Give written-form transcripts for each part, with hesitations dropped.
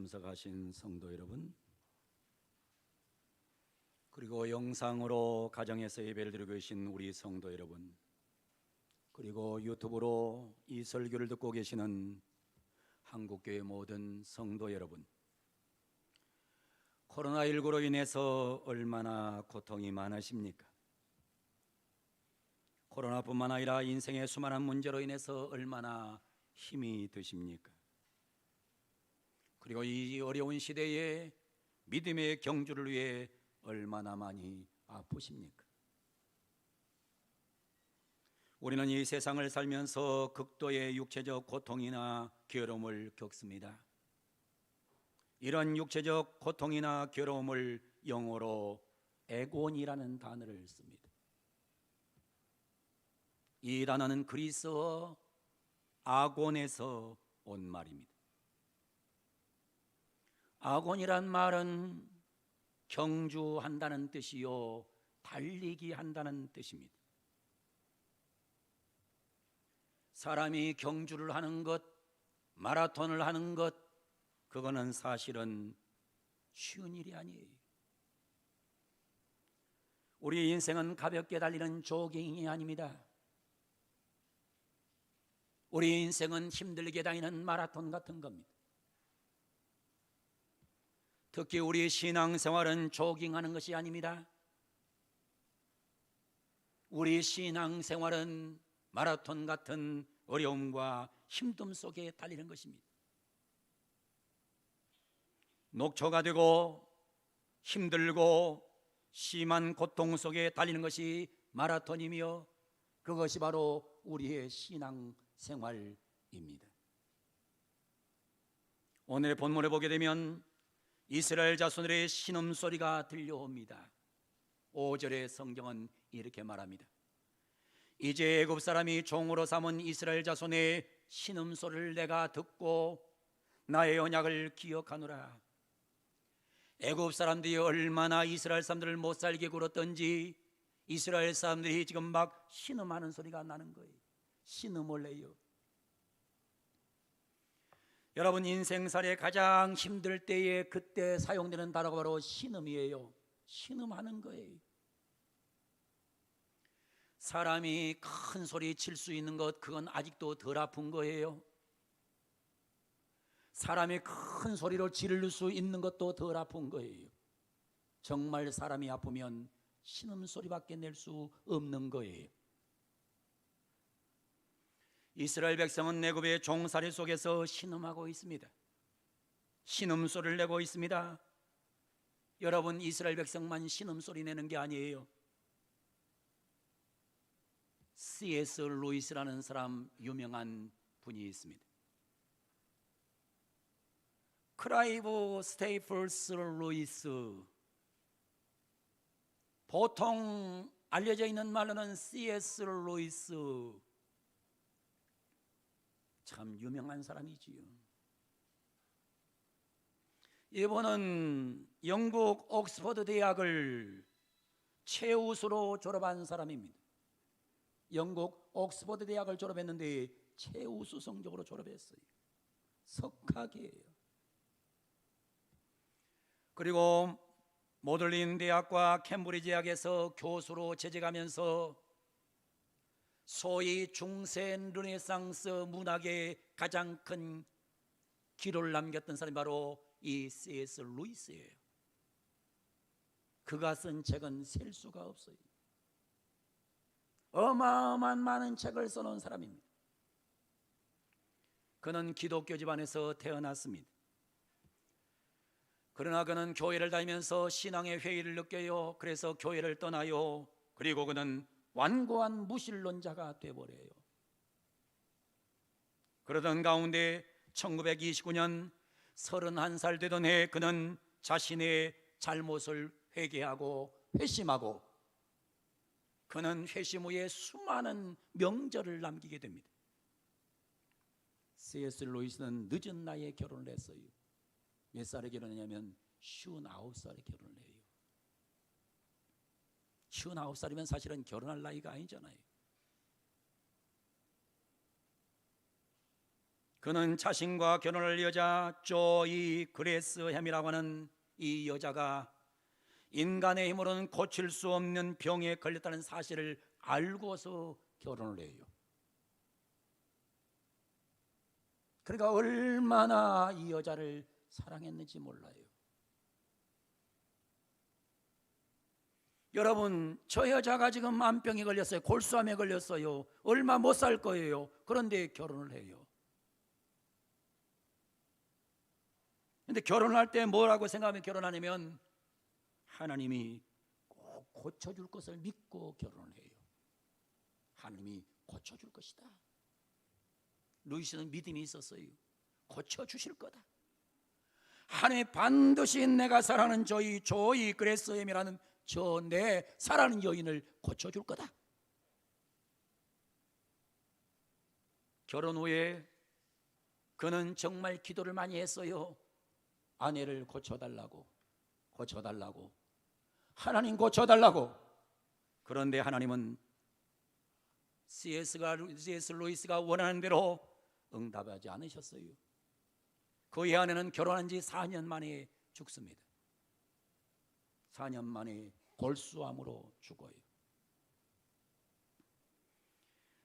참석하신 성도 여러분, 그리고 영상으로 가정에서 예배를 드리고 계신 우리 성도 여러분, 그리고 유튜브로 이 설교를 듣고 계시는 한국교회 모든 성도 여러분, 코로나19로 인해서 얼마나 고통이 많으십니까? 코로나뿐만 아니라 인생의 수많은 문제로 인해서 얼마나 힘이 드십니까? 그리고 이 어려운 시대에 믿음의 경주를 위해 얼마나 많이 아프십니까? 우리는 이 세상을 살면서 극도의 육체적 고통이나 괴로움을 겪습니다. 이런 육체적 고통이나 괴로움을 영어로 애곤이라는 단어를 씁니다. 이 단어는 그리스어 아곤에서 온 말입니다. 아곤이란 말은 경주한다는 뜻이요, 달리기 한다는 뜻입니다. 사람이 경주를 하는 것, 마라톤을 하는 것, 그거는 사실은 쉬운 일이 아니에요. 우리 인생은 가볍게 달리는 조깅이 아닙니다. 우리 인생은 힘들게 다니는 마라톤 같은 겁니다. 특히 우리 신앙생활은 조깅하는 것이 아닙니다. 우리 신앙생활은 마라톤 같은 어려움과 힘듦 속에 달리는 것입니다. 녹초가 되고 힘들고 심한 고통 속에 달리는 것이 마라톤이며, 그것이 바로 우리의 신앙생활입니다. 오늘의 본문에 보게 되면 이스라엘 자손들의 신음소리가 들려옵니다. 5절의 성경은 이렇게 말합니다. 이제 애굽 사람이 종으로 삼은 이스라엘 자손의 신음소리를 내가 듣고 나의 언약을 기억하노라. 애굽 사람들이 얼마나 이스라엘 사람들을 못살게 굴었던지 이스라엘 사람들이 지금 막 신음하는 소리가 나는 거예요. 신음을 내요. 여러분, 인생살에 가장 힘들 때에 그때 사용되는 단어가 바로 신음이에요. 신음하는 거예요. 사람이 큰 소리 칠 수 있는 것, 그건 아직도 덜 아픈 거예요. 사람이 큰 소리로 지를 수 있는 것도 덜 아픈 거예요. 정말 사람이 아프면 신음소리밖에 낼 수 없는 거예요. 이스라엘 백성은 애굽의 종살이 속에서 신음하고 있습니다. 신음소리를 내고 있습니다. 여러분, 이스라엘 백성만 신음소리 내는 게 아니에요. C.S. 루이스라는 사람, 유명한 분이 있습니다. 크라이브 스테이플스 루이스, 보통 알려져 있는 말로는 C.S. 루이스, 참 유명한 사람이지요. 이분은 영국 옥스퍼드 대학을 최우수로 졸업한 사람입니다. 영국 옥스퍼드 대학을 졸업했는데 최우수 성적으로 졸업했어요. 석학이에요. 그리고 모들린 대학과 캠브리지 대학에서 교수로 재직하면서 소위 중세 르네상스 문학의 가장 큰 기록을 남겼던 사람이 바로 이 C.S. 루이스예요. 그가 쓴 책은 셀 수가 없어요. 어마어마한 많은 책을 써놓은 사람입니다. 그는 기독교 집안에서 태어났습니다. 그러나 그는 교회를 다니면서 신앙의 회의를 느껴요. 그래서 교회를 떠나요. 그리고 그는 완고한 무신론자가 되어버려요. 그러던 가운데 1929년 31살 되던 해 그는 자신의 잘못을 회개하고 회심하고, 그는 회심 후에 수많은 명절을 남기게 됩니다. C.S. 루이스는 늦은 나이에 결혼을 했어요. 몇 살에 결혼했냐면 59살에 결혼을 해요. 59살이면 사실은 결혼할 나이가 아니잖아요. 그는 자신과 결혼할 여자 조이 그레스 햄이라고 하는 이 여자가 인간의 힘으로는 고칠 수 없는 병에 걸렸다는 사실을 알고서 결혼을 해요. 그러니까 얼마나 이 여자를 사랑했는지 몰라요. 여러분, 저 여자가 지금 암병에 걸렸어요. 골수암에 걸렸어요. 얼마 못 살 거예요. 그런데 결혼을 해요. 근데 결혼할 때 뭐라고 생각하면 결혼하냐면 하나님이 꼭 고쳐줄 것을 믿고 결혼을 해요. 하나님이 고쳐줄 것이다. 루이스는 믿음이 있었어요. 고쳐주실 거다. 하나님이 반드시 내가 사랑하는 조이 그레스엠이라는 저 내 사랑하는 여인을 고쳐줄 거다. 결혼 후에 그는 정말 기도를 많이 했어요. 아내를 고쳐달라고 하나님 고쳐달라고. 그런데 하나님은 C.S. 루이스가 원하는 대로 응답하지 않으셨어요. 그의 아내는 결혼한 지 4년 만에 죽습니다. 4년 만에 골수암으로 죽어요.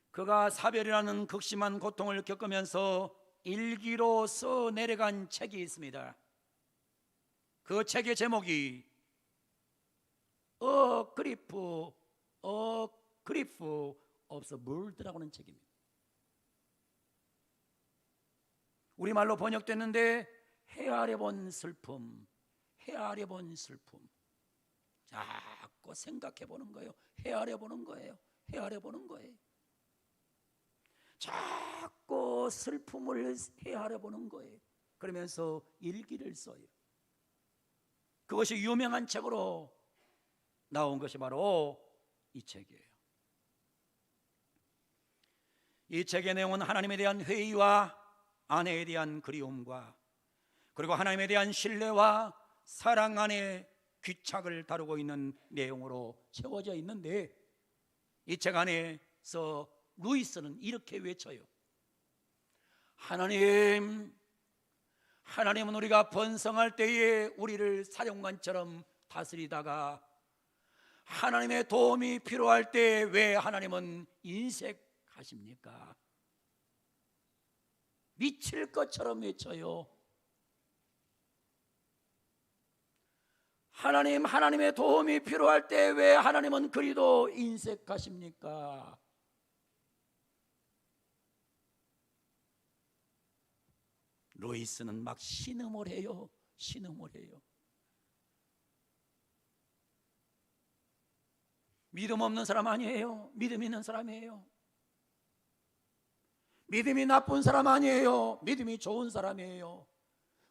그가 사별이라는 극심한 고통을 겪으면서 일기로 써 내려간 책이 있습니다. 그 책의 제목이 A Grief of the World라고 하는 책입니다. 우리말로 번역됐는데 헤아려본 슬픔. 자꾸 생각해보는 거예요. 헤아려보는 거예요. 자꾸 슬픔을 헤아려보는 거예요. 그러면서 일기를 써요. 그것이 유명한 책으로 나온 것이 바로 이 책이에요. 이 책의 내용은 하나님에 대한 회의와 아내에 대한 그리움과 그리고 하나님에 대한 신뢰와 사랑 안에 귀착을 다루고 있는 내용으로 채워져 있는데, 이 책 안에서 루이스는 이렇게 외쳐요. 하나님은 우리가 번성할 때에 우리를 사령관처럼 다스리다가 하나님의 도움이 필요할 때 왜 하나님은 인색하십니까? 미칠 것처럼 외쳐요. 하나님의 도움이 필요할 때 왜 하나님은 그리도 인색하십니까? 루이스는 막 신음을 해요. 믿음 없는 사람 아니에요. 믿음 있는 사람이에요. 믿음이 나쁜 사람 아니에요. 믿음이 좋은 사람이에요.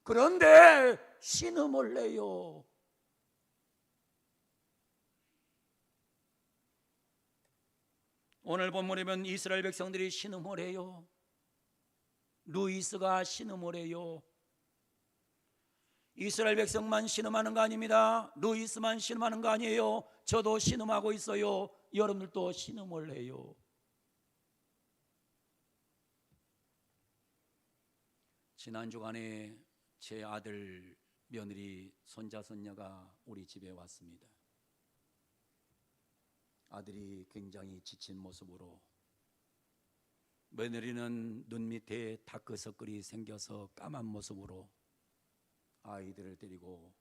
그런데 신음을 내요. 오늘 본문에 보면 이스라엘 백성들이 신음을 해요. 루이스가 신음을 해요. 이스라엘 백성만 신음하는 거 아닙니다. 루이스만 신음하는 거 아니에요. 저도 신음하고 있어요. 여러분들도 신음을 해요. 지난 주간에 제 아들, 며느리, 손자, 손녀가 우리 집에 왔습니다. 아들이 굉장히 지친 모습으로, 며느리는 눈 밑에 다크서클이 생겨서 까만 모습으로 아이들을 데리고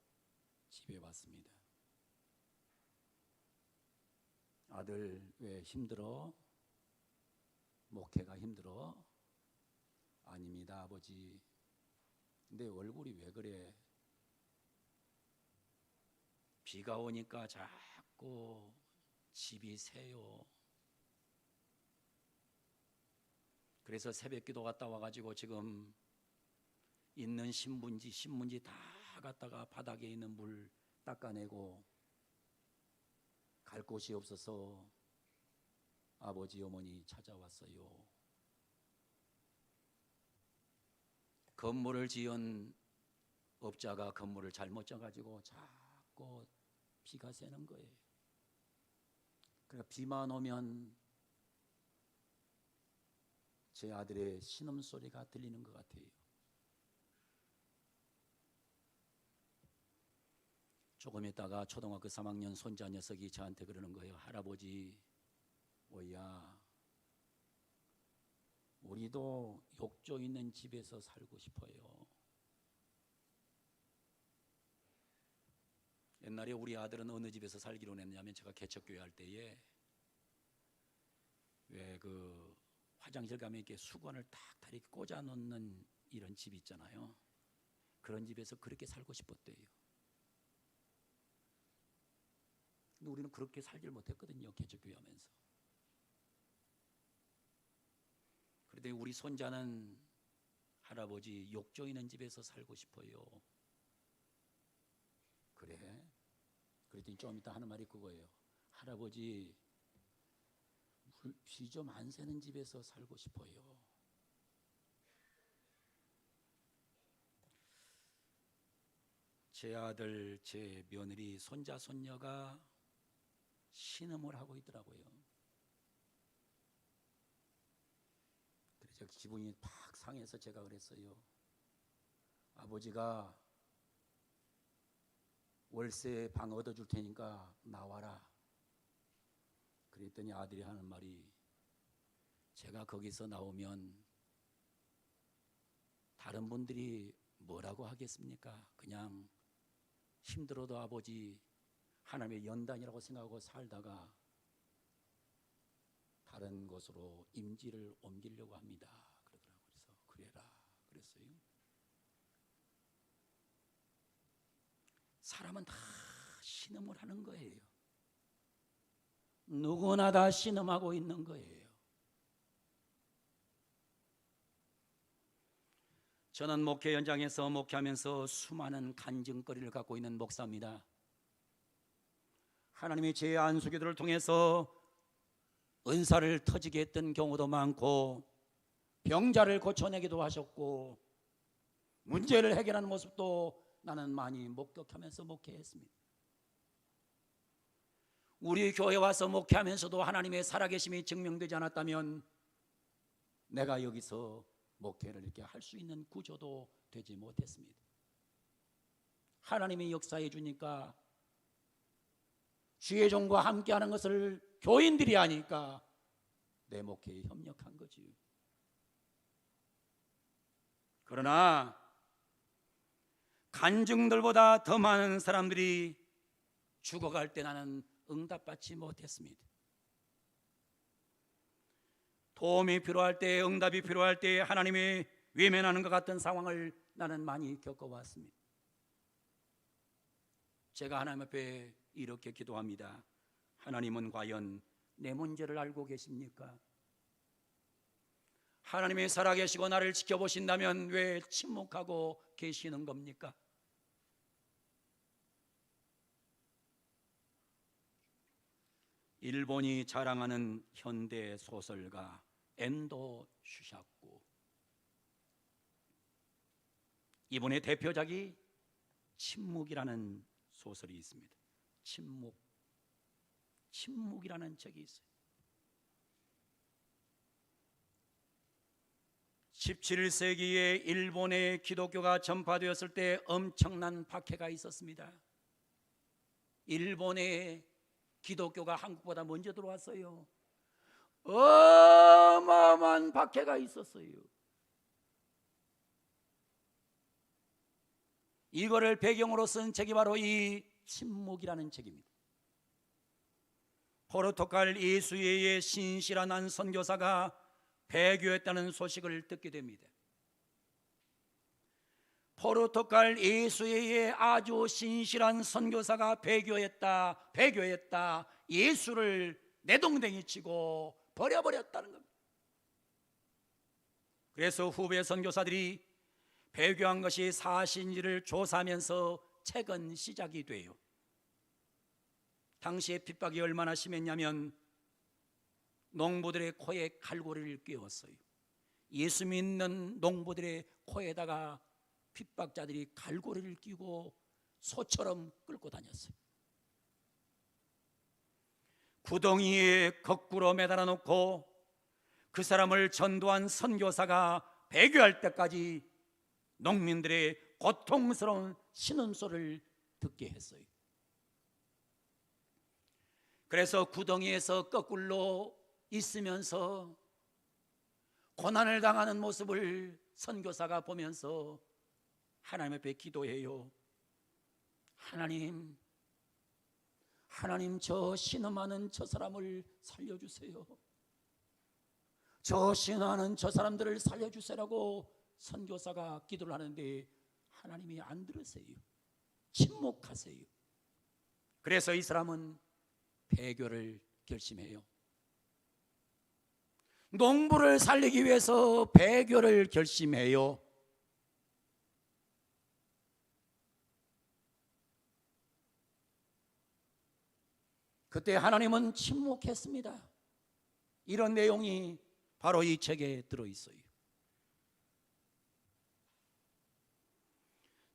집에 왔습니다. 아들, 왜 힘들어? 목회가 힘들어? 아닙니다, 아버지. 근데 얼굴이 왜 그래? 비가 오니까 자꾸 집이 새요. 그래서 새벽기도 갔다 와가지고 지금 있는 신문지 다 갖다가 바닥에 있는 물 닦아내고 갈 곳이 없어서 아버지 어머니 찾아왔어요. 건물을 지은 업자가 건물을 잘못 져가지고 자꾸 비가 새는 거예요. 그러니까 비만 오면 제 아들의 신음소리가 들리는 것 같아요. 조금 있다가 초등학교 3학년 손자 녀석이 저한테 그러는 거예요. 할아버지, 뭐야, 우리도 욕조 있는 집에서 살고 싶어요. 옛날에 우리 아들은 어느 집에서 살기로 했냐면, 제가 개척교회 할 때에 왜 그 화장실 가면 이렇게 수건을 딱 다리 꽂아 놓는 이런 집 있잖아요. 그런 집에서 그렇게 살고 싶었대요. 근데 우리는 그렇게 살질 못했거든요, 개척교회 하면서. 그런데 우리 손자는 할아버지, 욕조 있는 집에서 살고 싶어요. 그래? 그랬더니 좀 이따 하는 말이 그거예요. 할아버지, 비 좀 안 새는 집에서 살고 싶어요. 제 아들, 제 며느리, 손자, 손녀가 신음을 하고 있더라고요. 그래서 기분이 팍 상해서 제가 그랬어요. 아버지가 월세 방 얻어줄 테니까 나와라. 그랬더니 아들이 하는 말이, 제가 거기서 나오면 다른 분들이 뭐라고 하겠습니까? 그냥 힘들어도 아버지 하나님의 연단이라고 생각하고 살다가 다른 곳으로 임지를 옮기려고 합니다. 그러더라고요. 그래서 그래라 그랬어요. 사람은 다 신음을 하는 거예요. 누구나 다 신음하고 있는 거예요. 저는 목회 현장에서 목회하면서 수많은 간증거리를 갖고 있는 목사입니다. 하나님이 제 안수기도를 통해서 은사를 터지게 했던 경우도 많고, 병자를 고쳐내기도 하셨고, 문제를 해결하는 모습도 나는 많이 목격하면서 목회했습니다. 우리 교회 와서 목회하면서도 하나님의 살아계심이 증명되지 않았다면 내가 여기서 목회를 이렇게 할 수 있는 구조도 되지 못했습니다. 하나님이 역사해 주니까, 주의 종과 함께하는 것을 교인들이 하니까 내 목회에 협력한 거지요. 그러나 간증들보다 더 많은 사람들이 죽어갈 때 나는 응답받지 못했습니다. 도움이 필요할 때, 응답이 필요할 때 하나님이 외면하는 것 같은 상황을 나는 많이 겪어왔습니다. 제가 하나님 앞에 이렇게 기도합니다. 하나님은 과연 내 문제를 알고 계십니까? 하나님이 살아계시고 나를 지켜보신다면 왜 침묵하고 계시는 겁니까? 일본이 자랑하는 현대 소설가 엔도 슈샤코, 이분의 대표작이 침묵이라는 소설이 있습니다. 침묵이라는 책이 있어요. 17세기에 일본의 기독교가 전파되었을 때 엄청난 박해가 있었습니다. 일본의 기독교가 한국보다 먼저 들어왔어요. 어마어마한 박해가 있었어요. 이거를 배경으로 쓴 책이 바로 이 침묵이라는 책입니다. 포르투갈 예수회의 신실한 한 선교사가 배교했다는 소식을 듣게 됩니다. 포르투갈 예수회의 아주 신실한 선교사가 배교했다, 예수를 내동댕이 치고 버려버렸다는 겁니다. 그래서 후배 선교사들이 배교한 것이 사실인지를 조사하면서 책은 시작이 돼요. 당시에 핍박이 얼마나 심했냐면 농부들의 코에 갈고리를 끼웠어요. 예수 믿는 농부들의 코에다가 핍박자들이 갈고리를 끼고 소처럼 끌고 다녔어요. 구덩이에 거꾸로 매달아 놓고 그 사람을 전도한 선교사가 배교할 때까지 농민들의 고통스러운 신음소리를 듣게 했어요. 그래서 구덩이에서 거꾸로 있으면서 고난을 당하는 모습을 선교사가 보면서 하나님 앞에 기도해요. 하나님, 저 신음하는 저 사람을 살려주세요. 저 신음하는 저 사람들을 살려주세요라고 선교사가 기도를 하는데 하나님이 안 들으세요. 침묵하세요. 그래서 이 사람은 배교를 결심해요. 농부를 살리기 위해서 배교를 결심해요. 그때 하나님은 침묵했습니다. 이런 내용이 바로 이 책에 들어있어요.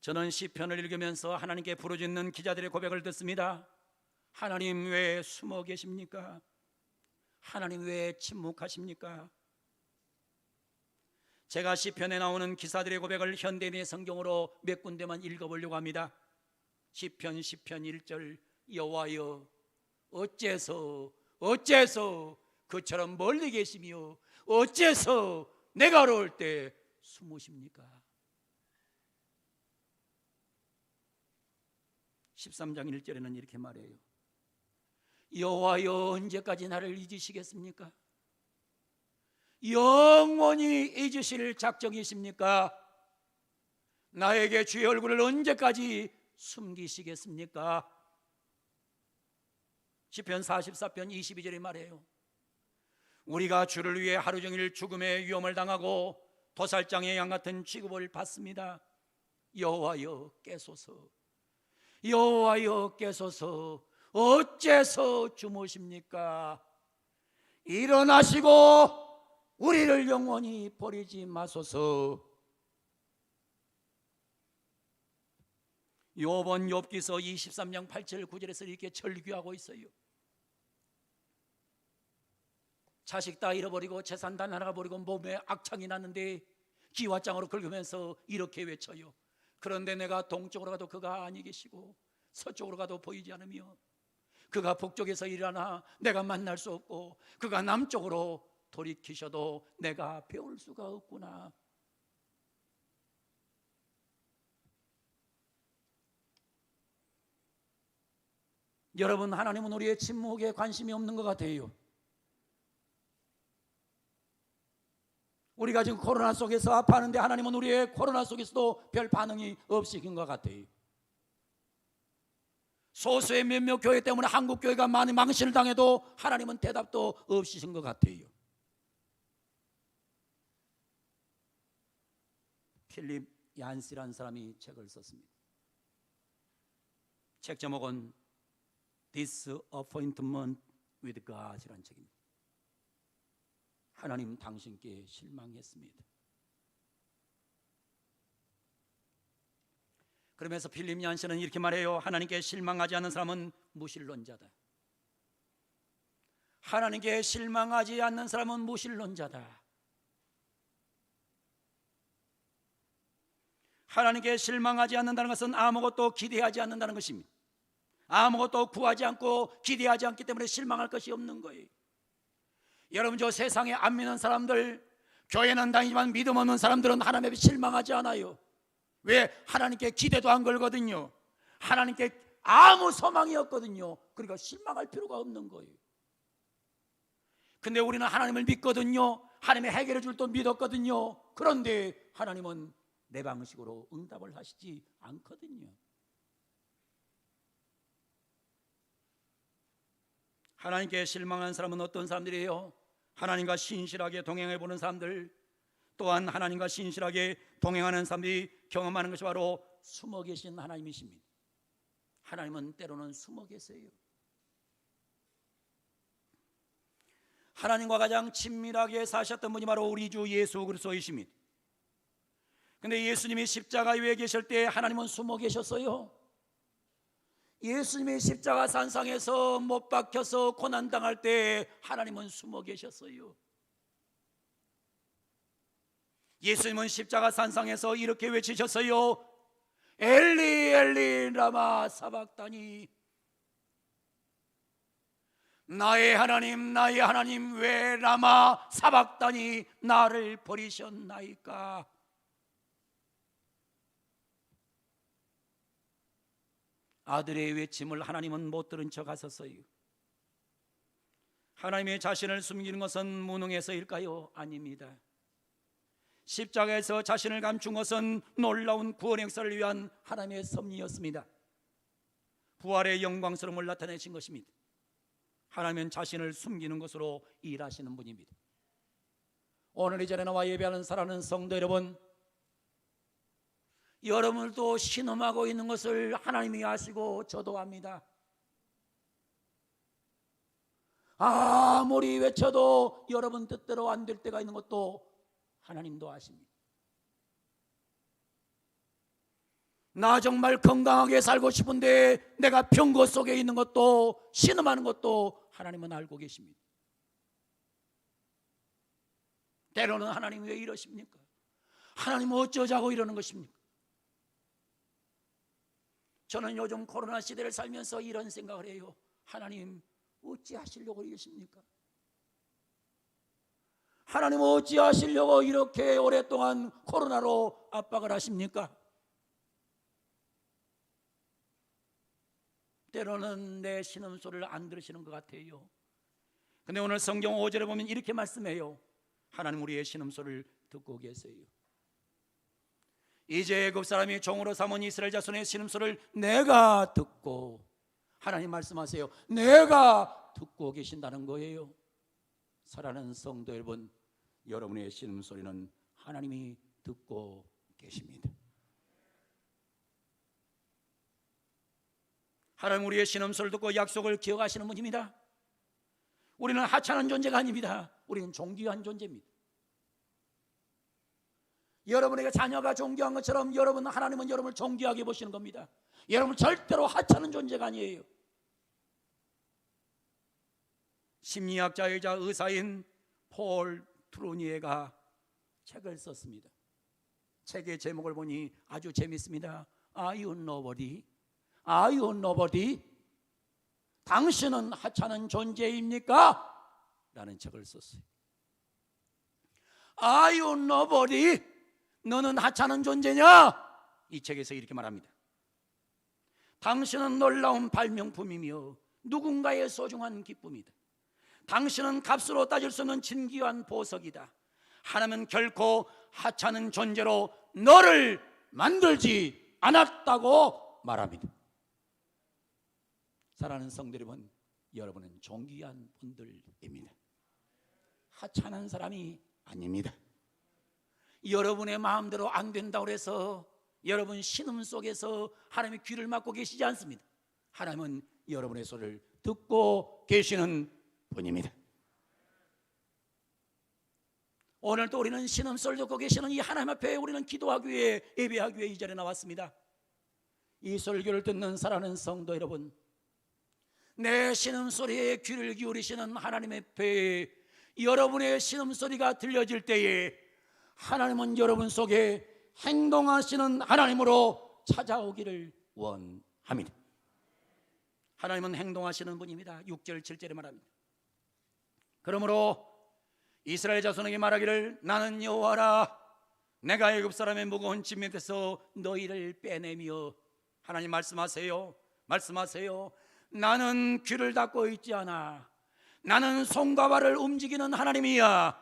저는 시편을 읽으면서 하나님께 부르짖는 기자들의 고백을 듣습니다. 하나님 왜 숨어 계십니까? 하나님 왜 침묵하십니까? 제가 시편에 나오는 기사들의 고백을 현대인의 성경으로 몇 군데만 읽어보려고 합니다. 시편 1절 여호와여 어째서 그처럼 멀리 계시며 어째서 내가 어려울 때 숨으십니까? 13장 1절에는 이렇게 말해요. 여호와여 언제까지 나를 잊으시겠습니까? 영원히 잊으실 작정이십니까? 나에게 주의 얼굴을 언제까지 숨기시겠습니까? 시편 44편 22절에 말해요. 우리가 주를 위해 하루 종일 죽음의 위험을 당하고 도살장의 양 같은 취급을 받습니다. 여호와여 깨소서, 여호와여 깨소서, 어째서 주무십니까? 일어나시고 우리를 영원히 버리지 마소서. 욥은 욥기서 23장 8절 9절에서 이렇게 절규하고 있어요. 자식 다 잃어버리고 재산 다 날아가버리고 몸에 악창이 났는데 기와장으로 긁으면서 이렇게 외쳐요. 그런데 내가 동쪽으로 가도 그가 아니 계시고 서쪽으로 가도 보이지 않으며 그가 북쪽에서 일하나 내가 만날 수 없고 그가 남쪽으로 돌이키셔도 내가 배울 수가 없구나. 여러분, 하나님은 우리의 침묵에 관심이 없는 것 같아요. 우리가 지금 코로나 속에서 아파하는데 하나님은 우리의 코로나 속에서도 별 반응이 없으신 것 같아요. 소수의 몇몇 교회 때문에 한국 교회가 많이 망신을 당해도 하나님은 대답도 없으신 것 같아요. 필립 얀시라는 사람이 책을 썼습니다. 책 제목은 Disappointment with God이라는 책입니다. 하나님 당신께 실망했습니다. 그러면서 필립 얀시는 이렇게 말해요. 하나님께 실망하지 않는 사람은 무신론자다. 하나님께 실망하지 않는 사람은 무신론자다. 하나님께 실망하지 않는다는 것은 아무것도 기대하지 않는다는 것입니다. 아무것도 구하지 않고 기대하지 않기 때문에 실망할 것이 없는 거예요. 여러분, 저 세상에 안 믿는 사람들, 교회는 다니지만 믿음 없는 사람들은 하나님 앞에 실망하지 않아요. 왜? 하나님께 기대도 안 걸거든요. 하나님께 아무 소망이 없거든요. 그러니까 실망할 필요가 없는 거예요. 근데 우리는 하나님을 믿거든요. 하나님이 해결해 줄 또 믿었거든요. 그런데 하나님은 내 방식으로 응답을 하시지 않거든요. 하나님께 실망한 사람은 어떤 사람들이에요? 하나님과 신실하게 동행해 보는 사람들, 또한 하나님과 신실하게 동행하는 사람들이 경험하는 것이 바로 숨어 계신 하나님이십니다. 하나님은 때로는 숨어 계세요. 하나님과 가장 친밀하게 사셨던 분이 바로 우리 주 예수 그리스도이십니다. 근데 예수님이 십자가 위에 계실 때 하나님은 숨어 계셨어요. 예수님이 십자가 산상에서 못 박혀서 고난당할 때 하나님은 숨어 계셨어요. 예수님은 십자가 산상에서 이렇게 외치셨어요. 엘리 엘리 라마 사박다니, 나의 하나님 왜 라마 사박다니 나를 버리셨나이까. 아들의 외침을 하나님은 못 들은 척 하셨어요. 하나님의 자신을 숨기는 것은 무능해서일까요? 아닙니다. 십자가에서 자신을 감춘 것은 놀라운 구원 행사를 위한 하나님의 섭리였습니다. 부활의 영광스러움을 나타내신 것입니다. 하나님은 자신을 숨기는 것으로 일하시는 분입니다. 오늘 이 자리에 나와 예배하는 사랑하는 성도 여러분, 여러분도 신음하고 있는 것을 하나님이 아시고 저도 압니다. 아무리 외쳐도 여러분 뜻대로 안 될 때가 있는 것도 하나님도 아십니다. 나 정말 건강하게 살고 싶은데 내가 병거 속에 있는 것도, 신음하는 것도 하나님은 알고 계십니다. 때로는 하나님 왜 이러십니까? 하나님 어쩌자고 이러는 것입니까? 저는 요즘 코로나 시대를 살면서 이런 생각을 해요. 하나님 어찌 하시려고 이러십니까? 하나님 어찌 하시려고 이렇게 오랫동안 코로나로 압박을 하십니까? 때로는 내 신음소리를 안 들으시는 것 같아요. 근데 오늘 성경 5절에 보면 이렇게 말씀해요. 하나님 우리의 신음소리를 듣고 계세요. 이제 애굽 사람이 종으로 삼은 이스라엘 자손의 신음소리를 내가 듣고, 하나님 말씀하세요. 내가 듣고 계신다는 거예요. 사랑하는 성도 여러분, 여러분의 신음소리는 하나님이 듣고 계십니다. 하나님 우리의 신음소리를 듣고 약속을 기억하시는 분입니다. 우리는 하찮은 존재가 아닙니다. 우리는 존귀한 존재입니다. 여러분에게 자녀가 존귀한 것처럼 하나님은 여러분을 존귀하게 보시는 겁니다. 여러분 절대로 하찮은 존재가 아니에요. 심리학자이자 의사인 폴 트루니에가 책을 썼습니다. 책의 제목을 보니 아주 재밌습니다. Are you nobody? Are you nobody? 당신은 하찮은 존재입니까? 라는 책을 썼어요. Are you nobody? 너는 하찮은 존재냐? 이 책에서 이렇게 말합니다. 당신은 놀라운 발명품이며 누군가의 소중한 기쁨이다. 당신은 값으로 따질 수 없는 진귀한 보석이다. 하나님은 결코 하찮은 존재로 너를 만들지 않았다고 말합니다. 사랑하는 성도 여러분, 여러분은 존귀한 분들입니다. 하찮은 사람이 아닙니다. 여러분의 마음대로 안 된다고 해서 여러분 신음 속에서 하나님의 귀를 막고 계시지 않습니다. 하나님은 여러분의 소리를 듣고 계시는 분입니다. 오늘도 우리는 신음소리를 듣고 계시는 이 하나님 앞에 우리는 기도하기 위해, 예배하기 위해 이 자리에 나왔습니다. 이 설교를 듣는 사랑하는 성도 여러분, 내 신음소리에 귀를 기울이시는 하나님 앞에 여러분의 신음소리가 들려질 때에 하나님은 여러분 속에 행동하시는 하나님으로 찾아오기를 원합니다. 하나님은 행동하시는 분입니다. 6절 7절에 말합니다. 그러므로 이스라엘 자손에게 말하기를 나는 여호와라, 내가 애굽 사람의 무거운 짐 밑에서 너희를 빼내며, 하나님 말씀하세요. 나는 귀를 닫고 있지 않아. 나는 손과 발을 움직이는 하나님이야.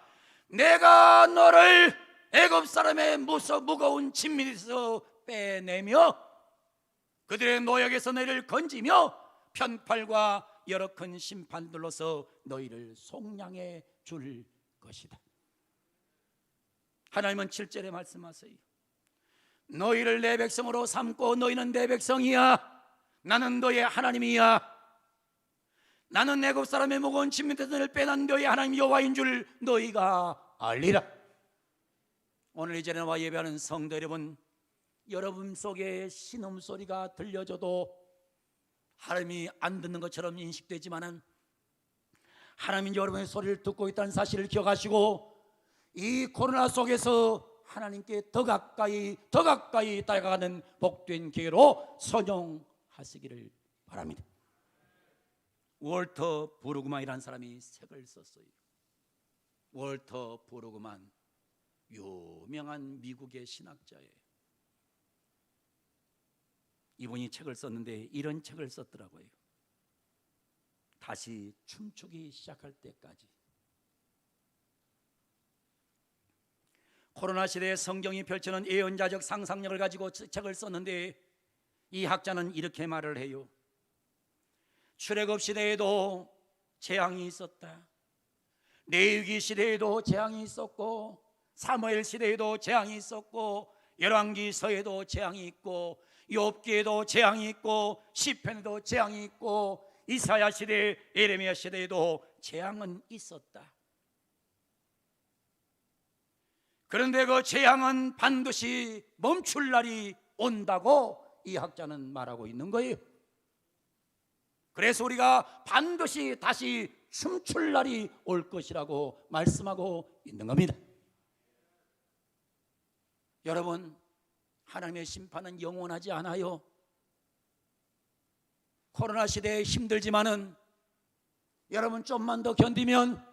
내가 너를 애굽 사람의 무거운 짐 밑에서 빼내며 그들의 노역에서 너희를 건지며 편팔과 여러 큰 심판들로서 너희를 속량해 줄 것이다. 하나님은 7절에 말씀하세요. 너희를 내 백성으로 삼고 너희는 내 백성이야. 나는 너의 하나님이야. 나는 애굽 사람의 무거운 짐 밑에서 너희를 빼난 너희 하나님 여호와인 줄 너희가 알리라. 오늘 이 자리에 나와 예배하는 성도 여러분, 여러분 속에 신음소리가 들려줘도 하나님이 안 듣는 것처럼 인식되지만은 하나님이 여러분의 소리를 듣고 있다는 사실을 기억하시고 이 코로나 속에서 하나님께 더 가까이 다가가는 복된 기회로 선용하시기를 바랍니다. 월터 브루그만이라는 사람이 책을 썼어요. 월터 브루그만, 유명한 미국의 신학자예요. 이분이 책을 썼는데 이런 책을 썼더라고요. 다시 춤추기 시작할 때까지. 코로나 시대에 성경이 펼치는 예언자적 상상력을 가지고 책을 썼는데 이 학자는 이렇게 말을 해요. 출애굽 시대에도 재앙이 있었다. 레위기 시대에도 재앙이 있었고, 사무엘 시대에도 재앙이 있었고, 열왕기서에도 재앙이 있고, 욥기에도 재앙이 있고, 시편에도 재앙이 있고, 이사야 시대, 예레미야 시대에도 재앙은 있었다. 그런데 그 재앙은 반드시 멈출 날이 온다고 이 학자는 말하고 있는 거예요. 그래서 우리가 반드시 다시 춤출 날이 올 것이라고 말씀하고 있는 겁니다. 여러분, 하나님의 심판은 영원하지 않아요. 코로나 시대에 힘들지만은 여러분 좀만 더 견디면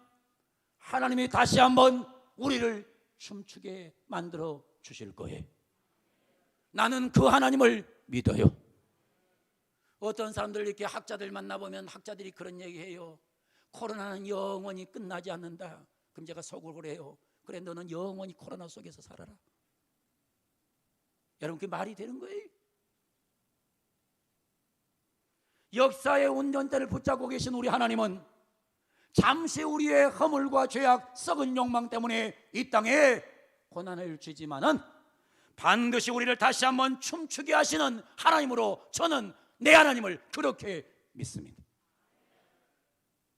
하나님이 다시 한번 우리를 춤추게 만들어 주실 거예요. 나는 그 하나님을 믿어요. 어떤 사람들 이렇게 학자들 만나보면 학자들이 그런 얘기해요. 코로나는 영원히 끝나지 않는다. 그럼 제가 속으로 그래요. 그래, 너는 영원히 코로나 속에서 살아라. 여러분, 그게 말이 되는 거예요? 역사의 운전대를 붙잡고 계신 우리 하나님은 잠시 우리의 허물과 죄악, 썩은 욕망 때문에 이 땅에 고난을 주지만은 반드시 우리를 다시 한번 춤추게 하시는 하나님으로 저는 내 하나님을 그렇게 믿습니다.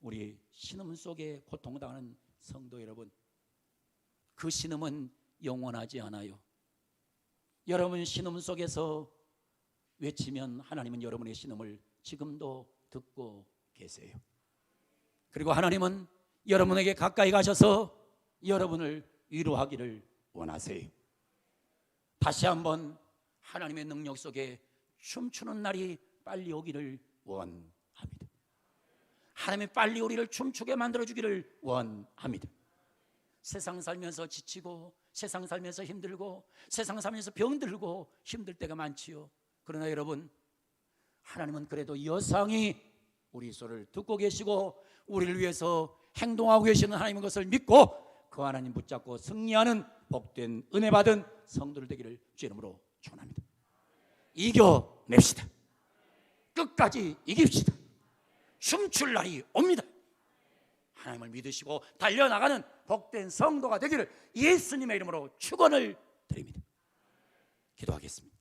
우리 신음 속에 고통당하는 성도 여러분, 그 신음은 영원하지 않아요. 여러분 신음 속에서 외치면 하나님은 여러분의 신음을 지금도 듣고 계세요. 그리고 하나님은 여러분에게 가까이 가셔서 여러분을 위로하기를 원하세요. 다시 한번 하나님의 능력 속에 춤추는 날이 빨리 오기를 원합니다. 하나님이 빨리 우리를 춤추게 만들어주기를 원합니다. 세상 살면서 지치고, 세상 살면서 힘들고, 세상 살면서 병들고 힘들 때가 많지요. 그러나 여러분, 하나님은 그래도 여상히 우리 소리를 듣고 계시고 우리를 위해서 행동하고 계시는 하나님의 것을 믿고 그 하나님 붙잡고 승리하는 복된 은혜 받은 성도들 되기를 주의 이름으로 축원합니다. 이겨냅시다. 끝까지 이깁시다. 춤출 날이 옵니다. 하나님을 믿으시고 달려나가는 복된 성도가 되기를 예수님의 이름으로 축원을 드립니다. 기도하겠습니다.